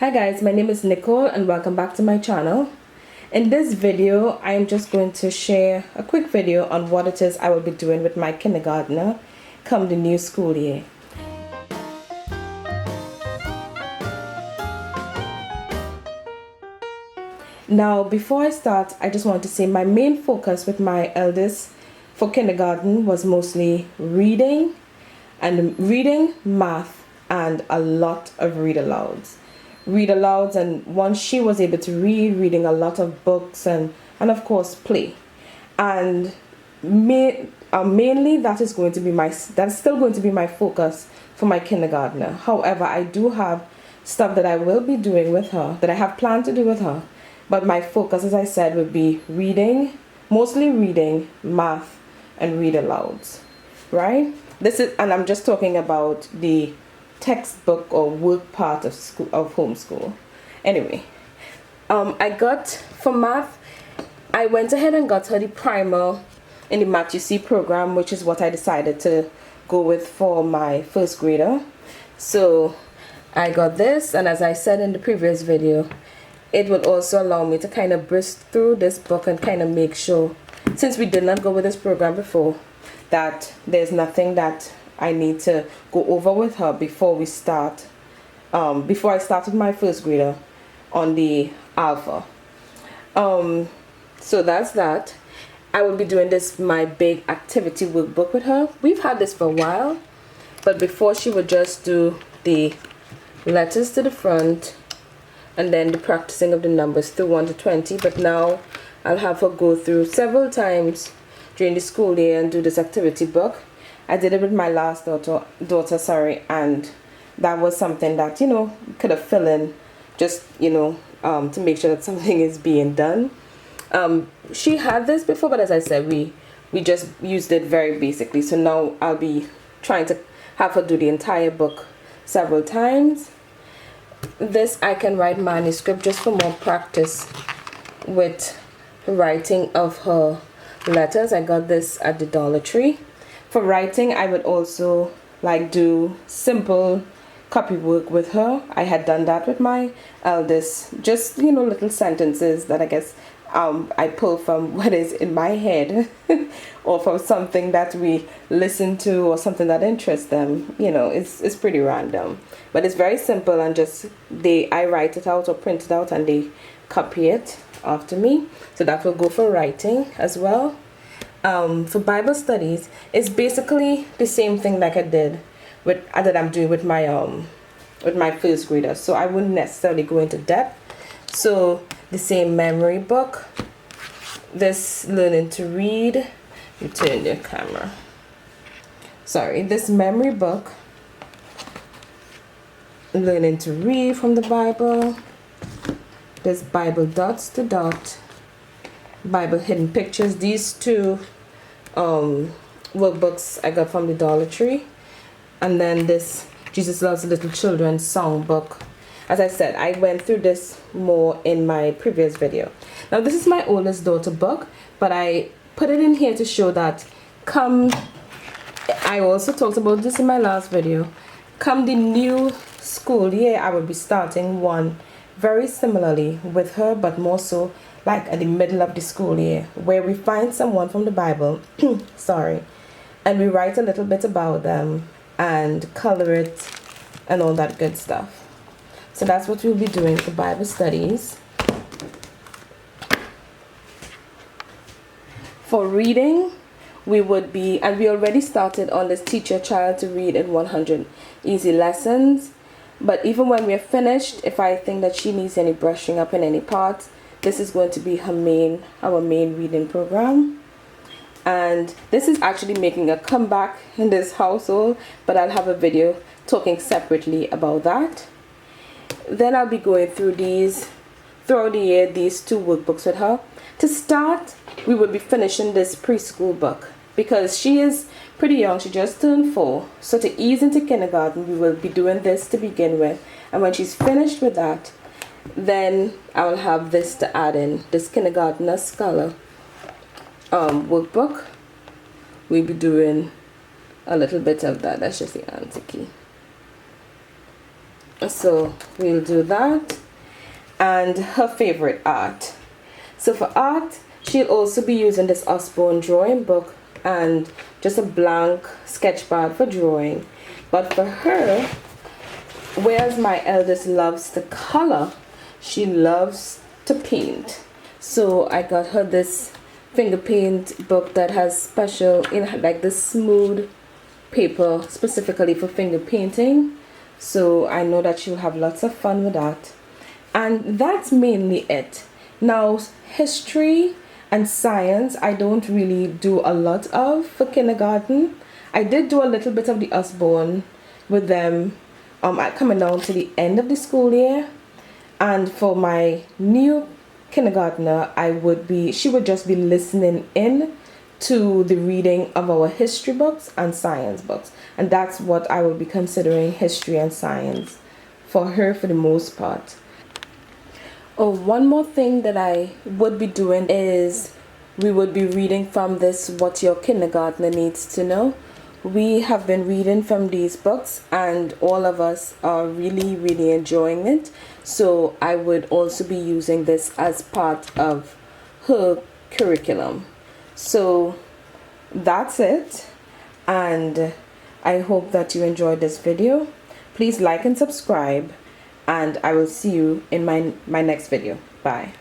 Hi guys, my name is Nicole and welcome back to my channel. In this video, I am just going to share a quick video on what it is I will be doing with my kindergartner come the new school year. Now, before I start, I just want to say my main focus with my eldest for kindergarten was mostly reading, math, and a lot of read-alouds, and once she was able to reading a lot of books and of course play. And mainly that's still going to be my focus for my kindergartner. However, I do have stuff that I will be doing with her, that I have planned to do with her, but my focus, as I said, would be reading, mostly reading, math, and read-alouds, right? And I'm just talking about the textbook or work part of homeschool. Anyway, I got for math, I went ahead and got her the primer in the Math You See program, which is what I decided to go with for my first grader. So I got this, and as I said in the previous video, it will also allow me to kind of burst through this book and kind of make sure, since we did not go with this program before, that there's nothing that I need to go over with her before we start, before I start with my first grader on the alpha. So that's that. I will be doing this, my big activity workbook with her. We've had this for a while, but before she would just do the letters to the front and then the practicing of the numbers through 1 to 20, but now I'll have her go through several times during the school year and do this activity book. I did it with my last daughter, and that was something that, could have filled in just, to make sure that something is being done. She had this before, but as I said, we just used it very basically. So now I'll be trying to have her do the entire book several times. This I can write manuscript just for more practice with writing of her letters. I got this at the Dollar Tree. For writing, I would also do simple copy work with her. I had done that with my eldest, just little sentences that I guess I pull from what is in my head or from something that we listen to or something that interests them. It's pretty random, but it's very simple, and just I write it out or print it out and they copy it after me. So that will go for writing as well. For Bible studies, it's basically the same thing like I did that I'm doing with my first grader. So I wouldn't necessarily go into depth. So the same memory book, this learning to read. You turn your camera. Sorry, this memory book, learning to read from the Bible. This Bible dots to dot, Bible hidden pictures. These two workbooks I got from the Dollar Tree, and then this Jesus Loves Little Children songbook. As I said, I went through this more in my previous video. Now this is my oldest daughter book, but I put it in here to show that I also talked about this in my last video, come the new school year, I will be starting one very similarly with her, but more so like at the middle of the school year, where we find someone from the Bible, sorry, and we write a little bit about them and color it and all that good stuff. So that's what we'll be doing for Bible studies. For reading, we already started on this Teach Your Child to Read in 100 Easy Lessons. But even when we're finished, if I think that she needs any brushing up in any parts, this is going to be our main reading program. And this is actually making a comeback in this household, but I'll have a video talking separately about that. Then I'll be going through throughout the year, these two workbooks with her. To start, we will be finishing this preschool book because she is pretty young. She just turned 4. So to ease into kindergarten, we will be doing this to begin with. And when she's finished with that, then I will have this to add in, this Kindergartner Scholar workbook. We'll be doing a little bit of that. That's just the answer key. So we'll do that. And her favorite art. So for art, she'll also be using this Osborne drawing book and just a blank sketch pad for drawing. But for her, whereas my eldest loves to color, she loves to paint. So I got her this finger paint book that has special, like this smooth paper specifically for finger painting. So I know that she'll have lots of fun with that. And that's mainly it. Now, history and science, I don't really do a lot of for kindergarten. I did do a little bit of the Osborne with them coming down to the end of the school year. And for my new kindergartner, she would just be listening in to the reading of our history books and science books. And that's what I will be considering history and science for her for the most part. Oh, one more thing that I would be doing is we would be reading from this What Your Kindergartner Needs to Know. We have been reading from these books and all of us are really, really enjoying it. So I would also be using this as part of her curriculum. So that's it. And I hope that you enjoyed this video. Please like and subscribe. And I will see you in my next video. Bye.